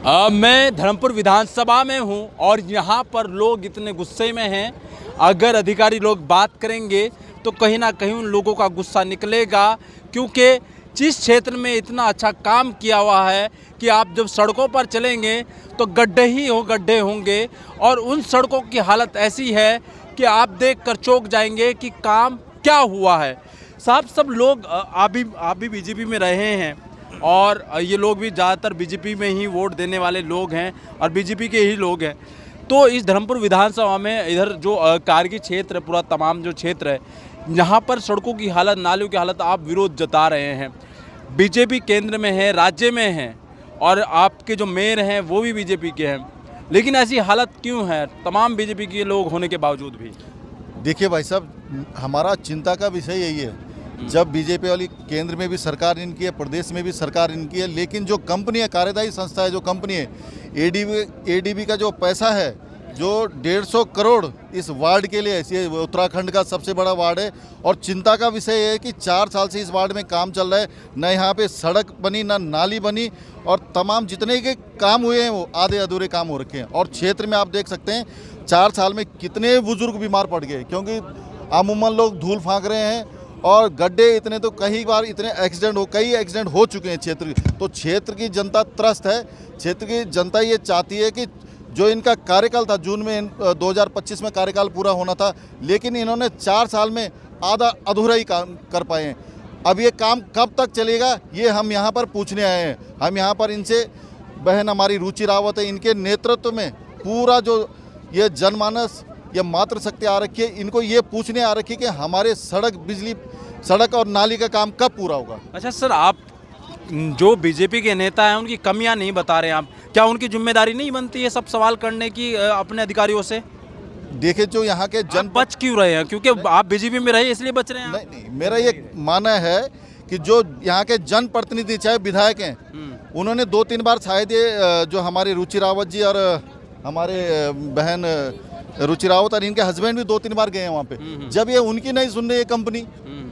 मैं धर्मपुर विधानसभा में हूं और यहाँ पर लोग इतने गुस्से में हैं। अगर अधिकारी लोग बात करेंगे तो कहीं ना कहीं उन लोगों का गुस्सा निकलेगा, क्योंकि जिस क्षेत्र में इतना अच्छा काम किया हुआ है कि आप जब सड़कों पर चलेंगे तो गड्ढे होंगे और उन सड़कों की हालत ऐसी है कि आप देख कर चौंक जाएंगे कि काम क्या हुआ है। साहब, सब लोग आप भी बीजेपी में रहे हैं और ये लोग भी ज़्यादातर बीजेपी में ही वोट देने वाले लोग हैं और बीजेपी के ही लोग हैं। तो इस धर्मपुर विधानसभा में इधर जो कारगिल क्षेत्र है, पूरा तमाम जो क्षेत्र है, यहाँ पर सड़कों की हालत, नालियों की हालत आप विरोध जता रहे हैं। बीजेपी केंद्र में है, राज्य में है और आपके जो मेयर हैं वो भी बीजेपी के हैं, लेकिन ऐसी हालत क्यों है तमाम बीजेपी के लोग होने के बावजूद भी? देखिए भाई साहब, हमारा चिंता का विषय यही है। जब बीजेपी वाली केंद्र में भी सरकार इनकी है, प्रदेश में भी सरकार इनकी है, लेकिन जो कंपनी है, कार्यदायी संस्था है, जो कंपनी है, एडीबी का जो पैसा है, जो 150 करोड़ इस वार्ड के लिए, ये उत्तराखंड का सबसे बड़ा वार्ड है और चिंता का विषय है कि 4 साल से इस वार्ड में काम चल रहा है, न यहाँ पे सड़क बनी, न नाली बनी और तमाम जितने के काम हुए हैं वो आधे अधूरे काम हो रखे हैं। और क्षेत्र में आप देख सकते हैं 4 साल में कितने बुजुर्ग बीमार पड़ गए, क्योंकि अमूमन लोग धूल फाँक रहे हैं और गड्ढे इतने, तो कई बार इतने कई एक्सीडेंट हो चुके हैं क्षेत्र। तो क्षेत्र की जनता त्रस्त है। क्षेत्र की जनता ये चाहती है कि जो इनका कार्यकाल था, जून में 2025 में कार्यकाल पूरा होना था, लेकिन इन्होंने 4 साल में आधा अधूरा ही काम कर पाए हैं। अब ये काम कब तक चलेगा, ये हम यहाँ पर पूछने आए हैं। हम यहाँ पर इनसे, बहन हमारी रुचि रावत है, इनके नेतृत्व में पूरा जो ये जनमानस, ये मातृशक्ति आ रखी है, इनको ये पूछने आ रखी है कि हमारे सड़क और नाली का काम कब पूरा होगा। अच्छा सर, आप जो बीजेपी के नेता हैं उनकी कमियां नहीं बता रहे हैं आप, क्या उनकी जिम्मेदारी नहीं बनती है सब सवाल करने की अपने अधिकारियों से? देखिए, जो यहाँ के बच क्यों रहे हैं? क्योंकि आप बीजेपी में रहे इसलिए बच रहे हैं? नहीं, मेरा ये मानना है कि जो यहाँ के जनप्रतिनिधि, चाहे विधायक हैं, उन्होंने 2-3 बार शायद ये जो हमारे रुचि रावत जी और हमारे बहन रुचि रावत और इनके हस्बैंड भी 2-3 बार गए हैं वहाँ पे। जब ये उनकी नहीं सुन रही है कंपनी,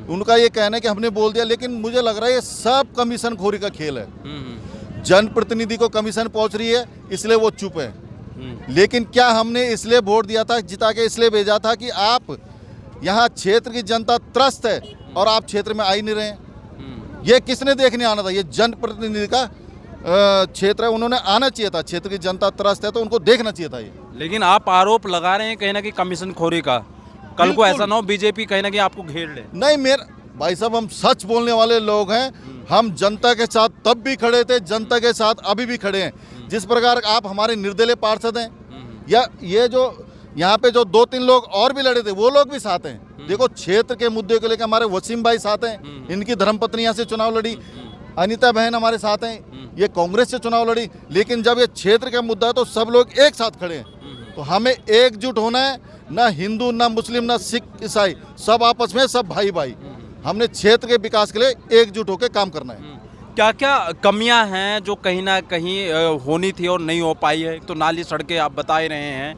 उनका ये कहना है कि हमने बोल दिया, लेकिन मुझे लग रहा है ये सब कमीशन खोरी का खेल है। जनप्रतिनिधि को कमीशन पहुंच रही है इसलिए वो चुप है, लेकिन क्या हमने इसलिए वोट दिया था, जिता के इसलिए भेजा था कि आप यहाँ क्षेत्र की जनता त्रस्त है और आप क्षेत्र में आ ही नहीं रहे हैं। ये किसने देखने आना था? ये जनप्रतिनिधि का क्षेत्र है, उन्होंने आना चाहिए था। क्षेत्र की जनता त्रस्त है तो उनको देखना चाहिए था ये। लेकिन आप आरोप लगा रहे हैं कहीं ना कहीं कमीशन खोरी का, कल को ऐसा ना हो बीजेपी कहीं ना कहीं आपको घेर ले। नहीं, मेरा भाई साहब, हम सच बोलने वाले लोग हैं। हम जनता के साथ तब भी खड़े थे, जनता के साथ अभी भी खड़े हैं। जिस प्रकार आप हमारे निर्दलीय पार्षद हैं, या ये जो यहाँ पे जो 2-3 लोग और भी लड़े थे, वो लोग भी साथ हैं। देखो, क्षेत्र के मुद्दे को लेकर हमारे वसीम भाई साथ हैं, इनकी धर्मपत्नी यहाँ से चुनाव लड़ी, अनीता बहन हमारे साथ हैं, ये कांग्रेस से चुनाव लड़ी। लेकिन जब ये क्षेत्र का मुद्दा है तो सब लोग एक साथ खड़े हैं। तो हमें एकजुट होना है, ना हिंदू, ना मुस्लिम, ना सिख, ईसाई, सब आपस में सब भाई भाई। हमने क्षेत्र के विकास के लिए एकजुट होकर काम करना है। क्या क्या कमियां हैं जो कहीं ना कहीं होनी थी और नहीं हो पाई है? तो नाली, सड़कें आप बता ही रहे हैं,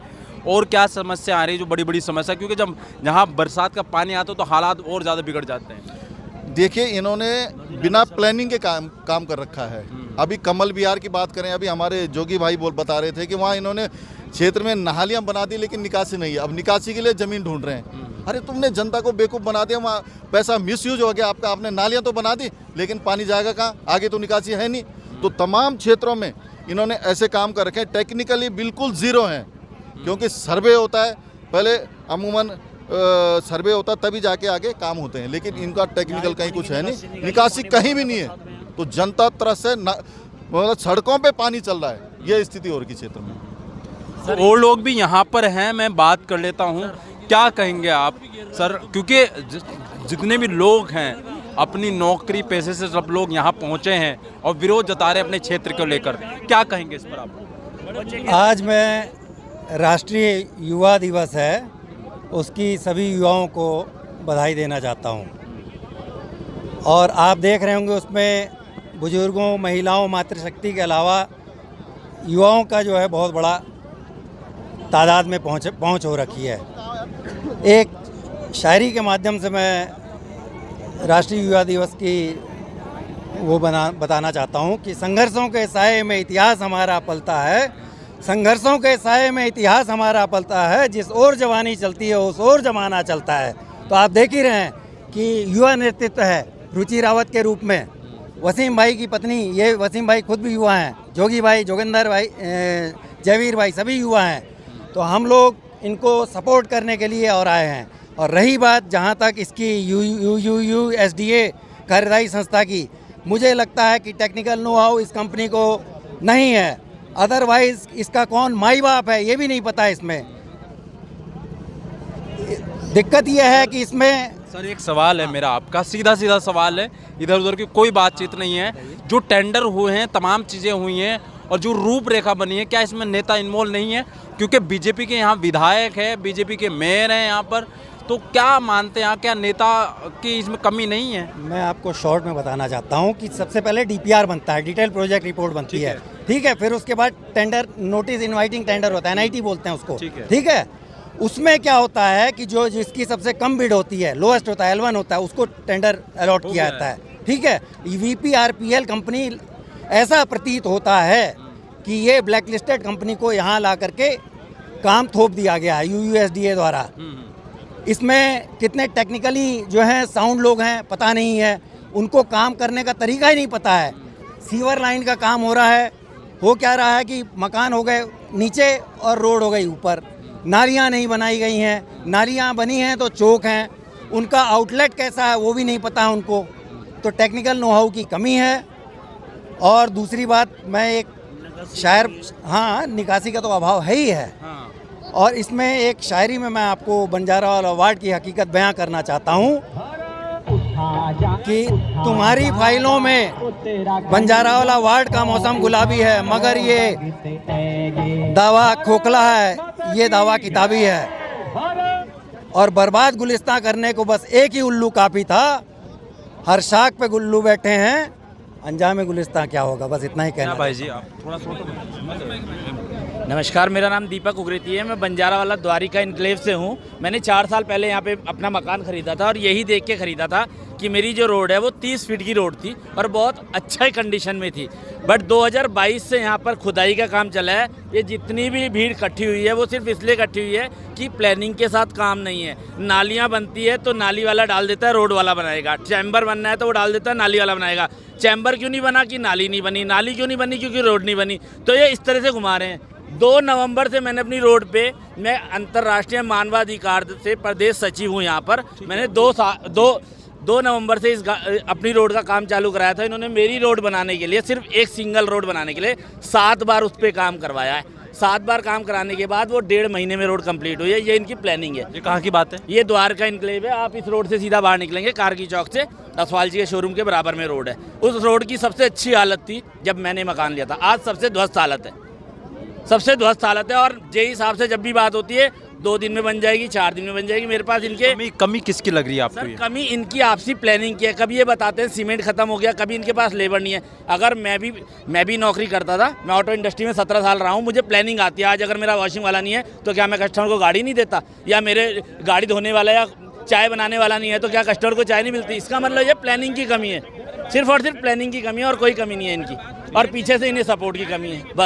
और क्या समस्या आ रही है जो बड़ी बड़ी समस्या, क्योंकि जब यहाँ बरसात का पानी आता है तो हालात और ज़्यादा बिगड़ जाते हैं। देखिए, इन्होंने बिना प्लानिंग के काम कर रखा है। अभी कमल विहार की बात करें, अभी हमारे जोगी भाई बता रहे थे कि वहाँ इन्होंने क्षेत्र में नालियाँ बना दी, लेकिन निकासी नहीं है। अब निकासी के लिए ज़मीन ढूंढ रहे हैं। अरे, तुमने जनता को बेवकूफ़ बना दिया, वहाँ पैसा मिसयूज हो गया आपका। आपने नालियाँ तो बना दी, लेकिन पानी जाएगा कहाँ? आगे तो निकासी है नहीं। तो तमाम क्षेत्रों में इन्होंने ऐसे काम कर रखे हैं, टेक्निकली बिल्कुल ज़ीरो हैं। क्योंकि सर्वे होता है, पहले अमूमन सर्वे होता है, तभी जाके आगे काम होते हैं, लेकिन इनका टेक्निकल कहीं कुछ है नहीं, निकासी कहीं भी नहीं है। तो जनता त्रस्त है, मतलब सड़कों पे पानी चल रहा है, ये स्थिति हो रही क्षेत्र में। और लोग भी यहाँ पर हैं, मैं बात कर लेता हूँ। क्या कहेंगे आप सर? क्योंकि जितने भी लोग हैं अपनी नौकरी पेशे से सब लोग यहाँ पहुँचे हैं और विरोध जता रहे हैं अपने क्षेत्र को लेकर, क्या कहेंगे इस पर आप? आज मैं राष्ट्रीय युवा दिवस है, उसकी सभी युवाओं को बधाई देना चाहता हूँ। और आप देख रहे होंगे उसमें बुजुर्गों, महिलाओं, मातृशक्ति के अलावा युवाओं का जो है बहुत बड़ा तादाद में पहुँच हो रखी है। एक शायरी के माध्यम से मैं राष्ट्रीय युवा दिवस की वो बताना चाहता हूँ कि संघर्षों के साए में इतिहास हमारा पलता है, संघर्षों के साए में इतिहास हमारा पलता है, जिस ओर जवानी चलती है उस ओर जमाना चलता है। तो आप देख ही रहे हैं कि युवा नेतृत्व है रुचि रावत के रूप में, वसीम भाई की पत्नी, ये वसीम भाई खुद भी युवा हैं, जोगी भाई, जोगिंदर भाई, जयवीर भाई, सभी युवा हैं। तो हम लोग इनको सपोर्ट करने के लिए और आए हैं। और रही बात जहाँ तक इसकी USDA कार्यदायी संस्था की, मुझे लगता है कि टेक्निकल नो हाउ इस कंपनी को नहीं है, अदरवाइज इसका कौन माई बाप है ये भी नहीं पता। इसमें दिक्कत यह है कि इसमें सर एक सवाल है मेरा, आपका सीधा सीधा सवाल है, इधर उधर की कोई बातचीत नहीं है। जो टेंडर हुए हैं, तमाम चीज़ें हुई हैं और जो रूपरेखा बनी है, क्या इसमें नेता इन्वॉल्व नहीं है? क्योंकि बीजेपी के यहाँ विधायक है, बीजेपी के मेयर हैं यहाँ पर, तो क्या मानते हैं, क्या नेता की इसमें कमी नहीं है? मैं आपको शॉर्ट में बताना चाहता हूँ कि सबसे पहले DPR बनता है, डिटेल प्रोजेक्ट रिपोर्ट बनती है, ठीक है। फिर उसके बाद टेंडर, नोटिस इनवाइटिंग टेंडर होता है, NIT बोलते हैं उसको, ठीक है। उसमें क्या होता है कि जो जिसकी सबसे कम बिड होती है, लोएस्ट होता है, L1 होता है, उसको टेंडर अलॉट किया जाता है, ठीक है। VPRPL कंपनी ऐसा प्रतीत होता है कि ये ब्लैक लिस्टेड कंपनी को यहाँ ला करके काम थोप दिया गया है USDA द्वारा। इसमें कितने टेक्निकली जो हैं साउंड लोग हैं पता नहीं है, उनको काम करने का तरीका ही नहीं पता है। सीवर लाइन का काम हो रहा है, हो क्या रहा है कि मकान हो गए नीचे और रोड हो गई ऊपर, नालियाँ नहीं बनाई गई हैं, नालियाँ बनी हैं तो चौक हैं, उनका आउटलेट कैसा है वो भी नहीं पता है उनको। तो टेक्निकल नो हाउ की कमी है। और दूसरी बात, मैं एक शायर, हाँ निकासी का तो अभाव है ही है। और इसमें एक शायरी में मैं आपको बंजारावाला वार्ड की हकीकत बयां करना चाहता हूँ कि तुम्हारी फाइलों में बंजारावाला वार्ड का मौसम गुलाबी है, मगर ये दावा खोखला है, ये दावा किताबी है। और बर्बाद गुलिस्तां करने को बस एक ही उल्लू काफ़ी था, हर शाख पे गुल्लू बैठे हैं, अंजाम गुलिस्तां क्या होगा। बस इतना ही कहना भाई जी, आप थोड़ा नमस्कार, मेरा नाम दीपक उग्रेती है, मैं बंजारावाला द्वारिका इनक्लेव से हूँ। मैंने 4 साल पहले यहाँ पे अपना मकान ख़रीदा था और यही देख के ख़रीदा था कि मेरी जो रोड है वो 30 फीट की रोड थी और बहुत अच्छा कंडीशन में थी। बट 2022 से यहाँ पर खुदाई का काम चला है। ये जितनी भी भीड़ इकट्ठी हुई है वो सिर्फ इसलिए इकट्ठी हुई है कि प्लानिंग के साथ काम नहीं है। नालियाँ बनती है तो नाली वाला डाल देता है, रोड वाला बनाएगा। चैम्बर बनना है तो वो डाल देता है, नाली वाला बनाएगा। चैम्बर क्यों नहीं बना कि नाली नहीं बनी, नाली क्यों नहीं बनी क्योंकि रोड नहीं बनी। तो ये इस तरह से घुमा रहे हैं। 2 नवंबर से मैंने अपनी रोड पे, मैं अंतर्राष्ट्रीय मानवाधिकार से प्रदेश सचिव हूँ यहाँ पर, मैंने 2 नवंबर से अपनी रोड का काम चालू कराया था। इन्होंने मेरी रोड बनाने के लिए, सिर्फ एक सिंगल रोड बनाने के लिए 7 बार उस पर काम करवाया है। 7 बार काम कराने के बाद वो 1.5 महीने में रोड कंप्लीट हुई है। ये इनकी प्लानिंग है। ये कहाँ की बात है? ये द्वारका इनक्लेव है। आप इस रोड से सीधा बाहर निकलेंगे कारगी चौक से, असवाल जी के शोरूम के बराबर में रोड है। उस रोड की सबसे अच्छी हालत थी जब मैंने मकान लिया था, आज सबसे ध्वस्त हालत है, सबसे ध्वस्त हालत है। और जे हिसाब से जब भी बात होती है 2 दिन में बन जाएगी, 4 दिन में बन जाएगी। मेरे पास इनके कमी किसकी लग रही है आपको? सर कमी इनकी आपसी प्लानिंग की है। कभी ये बताते हैं सीमेंट खत्म हो गया, कभी इनके पास लेबर नहीं है। अगर मैं भी नौकरी करता था, मैं ऑटो इंडस्ट्री में 17 साल रहा हूँ, मुझे प्लानिंग आती है। आज अगर मेरा वॉशिंग वाला नहीं है तो क्या मैं कस्टमर को गाड़ी नहीं देता, या मेरे गाड़ी धोने वाला या चाय बनाने वाला नहीं है तो क्या कस्टमर को चाय नहीं मिलती? इसका मतलब ये प्लानिंग की कमी है, सिर्फ और सिर्फ प्लानिंग की कमी है और कोई कमी नहीं है इनकी, और पीछे से इन्हें सपोर्ट की कमी है बस।